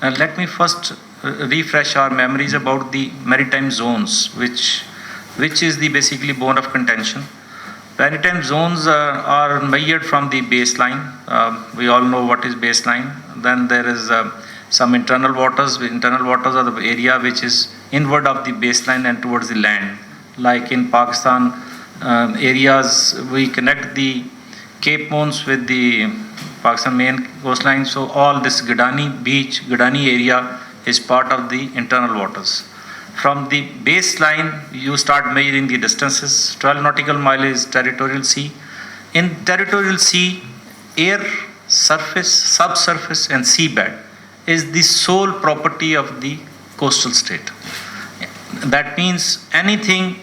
Let me first refresh our memories about the maritime zones, which is the basically bone of contention. Maritime zones are measured from the baseline. We all know what is baseline. Then there is some internal waters. Internal waters are the area which is inward of the baseline and towards the land. Like in Pakistan, areas we connect the Cape Mons with the Pakistan main coastline. So all this Gadani beach, Gadani area is part of the internal waters. From the baseline, you start measuring the distances. 12 nautical mile is territorial sea. In territorial sea, air, surface, subsurface, and seabed is the sole property of the coastal state. That means anything,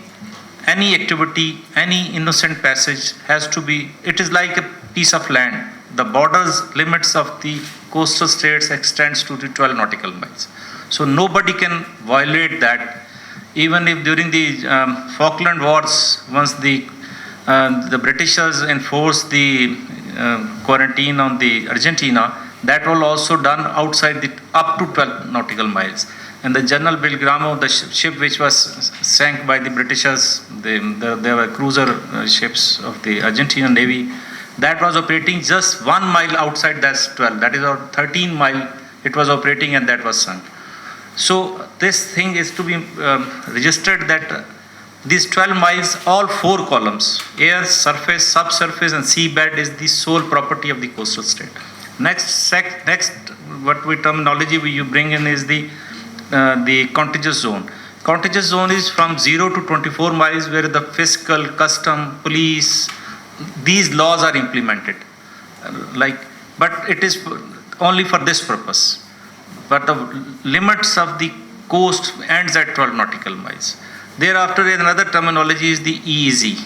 any activity, any innocent passage has to be, it is like a piece of land. The borders, limits of the coastal states extends to the 12 nautical miles. So nobody can violate that. Even if during the Falkland Wars, once the Britishers enforced the quarantine on the Argentina, that was also done outside the up to 12 nautical miles. And the General Belgrano, the ship which was sank by the Britishers, they were cruiser ships of the Argentine Navy, that was operating just 1 mile outside that 12. That is our 13 mile it was operating and that was sunk. So this thing is to be registered that these 12 miles, all 4 columns, air, surface, subsurface and seabed is the sole property of the coastal state. Next what we terminology you bring in is the contiguous zone. Contiguous zone is from 0 to 24 miles where the fiscal, custom, police, these laws are implemented. But it is only for this purpose. But the limits of the coast ends at 12 nautical miles. Thereafter, another terminology is the EEZ.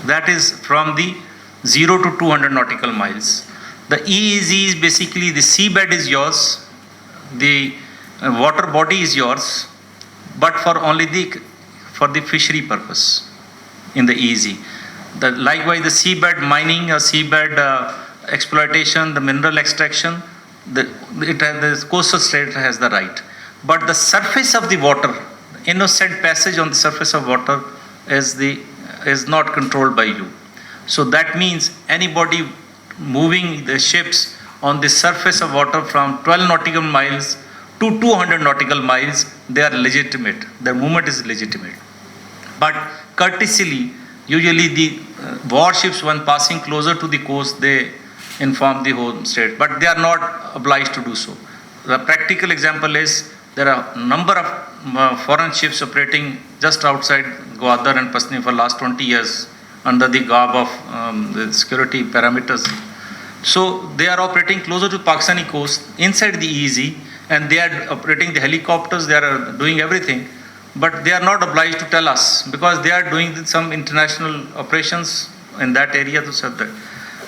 That is from the 0 to 200 nautical miles. The EEZ is basically the seabed is yours, the water body is yours, but for only for the fishery purpose in the EEZ. Likewise, the seabed mining or seabed exploitation, the mineral extraction, the coastal state has the right. But the surface of the water, innocent passage on the surface of water is not controlled by you. So that means anybody moving the ships on the surface of water from 12 nautical miles to 200 nautical miles, they are legitimate. Their movement is legitimate. But courteously, usually the warships, when passing closer to the coast, they inform the home state, but they are not obliged to do so. The practical example is there are a number of foreign ships operating just outside Gwadar and Pasni for last 20 years under the garb of the security parameters. So they are operating closer to Pakistani coast inside the EEZ, and they are operating the helicopters, they are doing everything, but they are not obliged to tell us because they are doing some international operations in that area to serve that.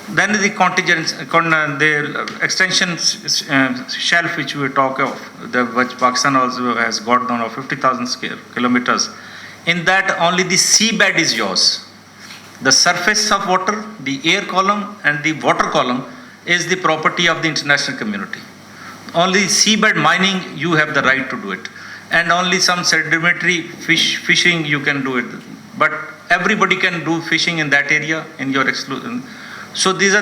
Then the contingent, the extension shelf which we talk of, which Pakistan also has got down of 50,000 kilometers. In that, only the seabed is yours. The surface of water, the air column, and the water column is the property of the international community. Only seabed mining, you have the right to do it, and only some sedimentary fishing you can do it. But everybody can do fishing in that area in your exclusion. So these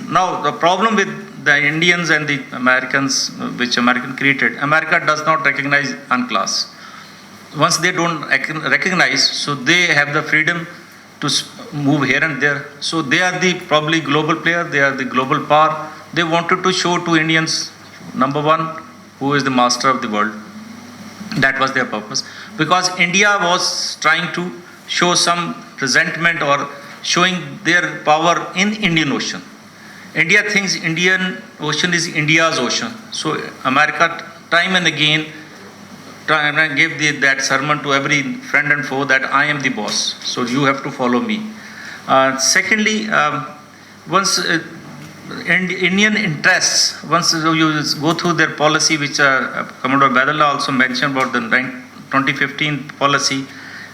now the problem with the Indians and the Americans, which American created, America does not recognize UNCLOS. Once they don't recognize, so they have the freedom to move here and there. So they are the probably global player, they are the global power. They wanted to show to Indians, number one, who is the master of the world. That was their purpose. Because India was trying to show some resentment or showing their power in Indian Ocean. India thinks Indian Ocean is India's ocean. So America time and again gave that sermon to every friend and foe that I am the boss. So you have to follow me. Secondly, once Indian interests, once you go through their policy, which Commodore Badala also mentioned about the 2015 policy,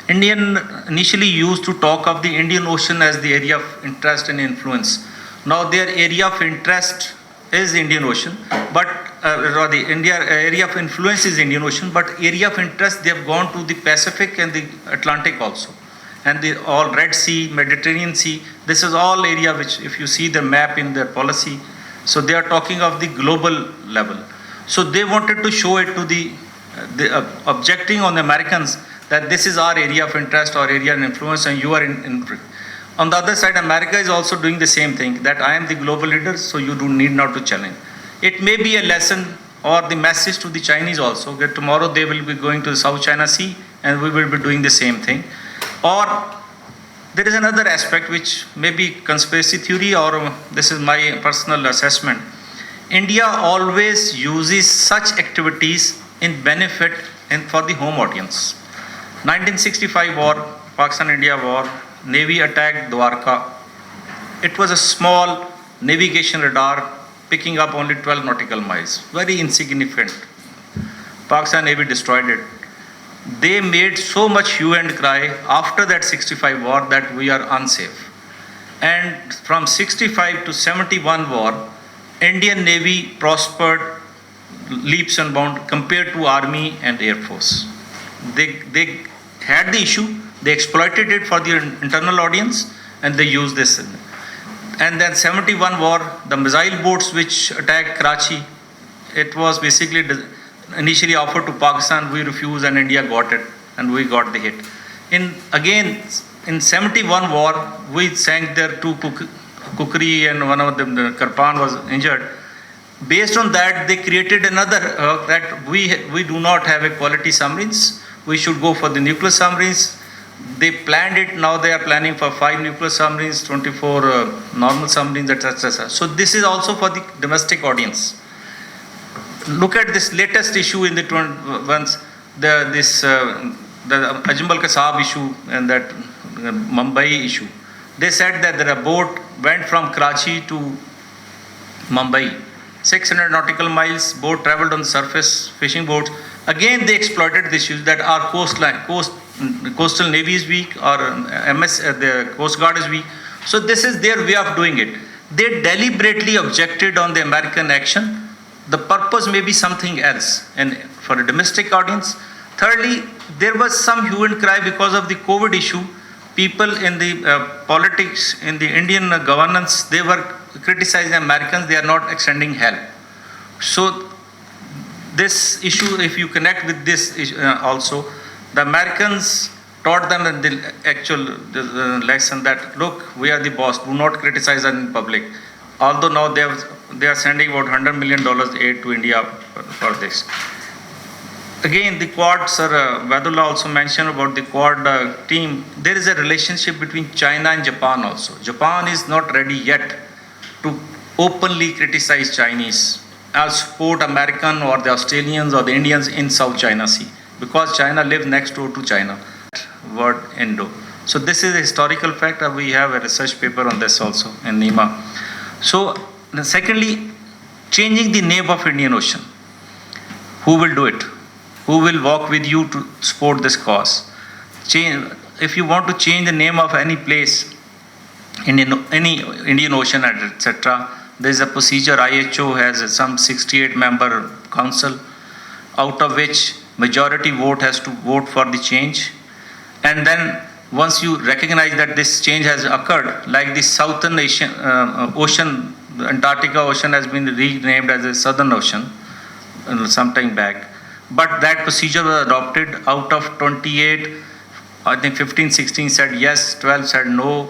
Indian initially used to talk of the Indian Ocean as the area of interest and influence. Now their area of interest is Indian Ocean, but or the India area of influence is Indian Ocean, but area of interest they have gone to the Pacific and the Atlantic also, and the all Red Sea, Mediterranean Sea. This is all area which, if you see the map in their policy, so they are talking of the global level. So they wanted to show it to the objecting on the Americans that this is our area of interest or area of influence, and you are in. On the other side, America is also doing the same thing, that I am the global leader, so you do need not to challenge. It may be a lesson or the message to the Chinese also, that tomorrow they will be going to the South China Sea and we will be doing the same thing. Or there is another aspect which may be conspiracy theory, or this is my personal assessment. India always uses such activities in benefit and for the home audience. 1965 war, Pakistan-India war, Navy attacked Dwarka. It was a small navigation radar picking up only 12 nautical miles, very insignificant. Pakistan Navy destroyed it. They made so much hue and cry after that 65 war that we are unsafe. And from 65 to 71 war, Indian Navy prospered leaps and bounds compared to Army and Air Force. They had the issue, they exploited it for their internal audience, and they used this. And then 71 war, the missile boats which attacked Karachi, it was basically initially offered to Pakistan, we refused, and India got it, and we got the hit. In 71 war, we sank their two Kukri, and one of them, the Karpan, was injured. Based on that, they created another, that we do not have a quality submarines, we should go for the nuclear submarines. They planned it, now they are planning for 5 nuclear submarines, 24 normal submarines, etc. So this is also for the domestic audience. Look at this latest issue in the Ajmal Kasab issue and that Mumbai issue. They said that a boat went from Karachi to Mumbai, 600 nautical miles, boat traveled on the surface, fishing boats. Again, they exploited the issues that our coastal navy is weak, or the Coast Guard is weak. So this is their way of doing it. They deliberately objected on the American action. The purpose may be something else, and for a domestic audience. Thirdly, there was some hue and cry because of the COVID issue. People in the politics, in the Indian governance, they were criticizing Americans, they are not extending help. So this issue, if you connect with this also, the Americans taught them the actual lesson that, look, we are the boss, do not criticize us in public. Although now they are sending about $100 million aid to India for this. Again, the Quad, Sir Vadullah also mentioned about the Quad team. There is a relationship between China and Japan also. Japan is not ready yet to openly criticize Chinese or support American or the Australians or the Indians in South China Sea, because China lives next door to China. Word Indo. So this is a historical fact. We have a research paper on this also in NEMA. So secondly, changing the name of Indian Ocean. Who will do it? Who will walk with you to support this cause? If you want to change the name of any place, any Indian Ocean, etc., there is a procedure. IHO has some 68-member council, out of which majority vote has to vote for the change. And then once you recognize that this change has occurred, like the Southern Asian, Ocean, the Antarctica Ocean has been renamed as the Southern Ocean some time back. But that procedure was adopted. Out of 28, I think 15, 16 said yes, 12 said no.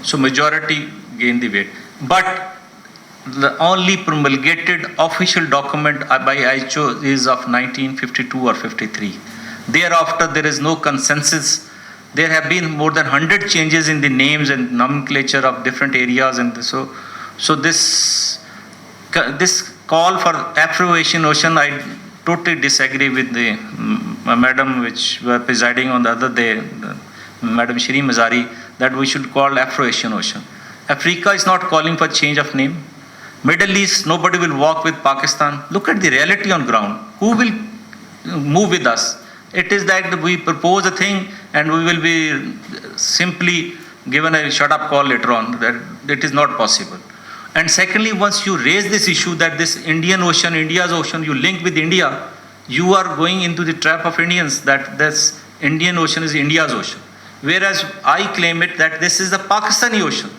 So majority gained the weight. But the only promulgated official document by IHO is of 1952 or 53. Thereafter, there is no consensus. There have been more than 100 changes in the names and nomenclature of different areas, and so this call for Afro-Asian Ocean, I totally disagree with the madam which were presiding on the other day, Madam Shri Mazari, that we should call Afro-Asian Ocean. Africa is not calling for change of name. Middle East, nobody will walk with Pakistan. Look at the reality on ground. Who will move with us? It is that we propose a thing and we will be simply given a shut up call later on. That it is not possible. And secondly, once you raise this issue that this Indian Ocean, India's ocean, you link with India, you are going into the trap of Indians that this Indian Ocean is India's ocean. Whereas I claim it that this is the Pakistani Ocean.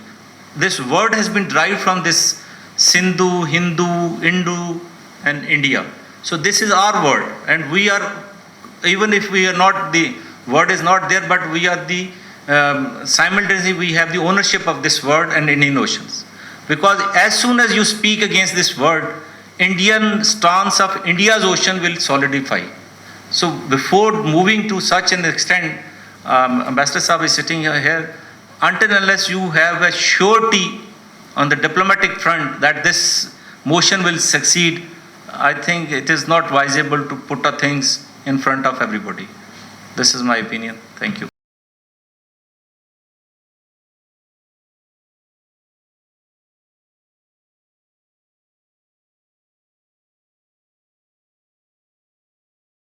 This word has been derived from this Sindhu, Hindu, Indu, and India. So this is our word, and we are, even if we are not, the word is not there, but we are the, simultaneously we have the ownership of this word and Indian oceans. Because as soon as you speak against this word, Indian stance of India's ocean will solidify. So before moving to such an extent, Ambassador Saab is sitting here, until unless you have a surety on the diplomatic front that this motion will succeed, I think it is not viable to put things in front of everybody. This is my opinion. Thank you.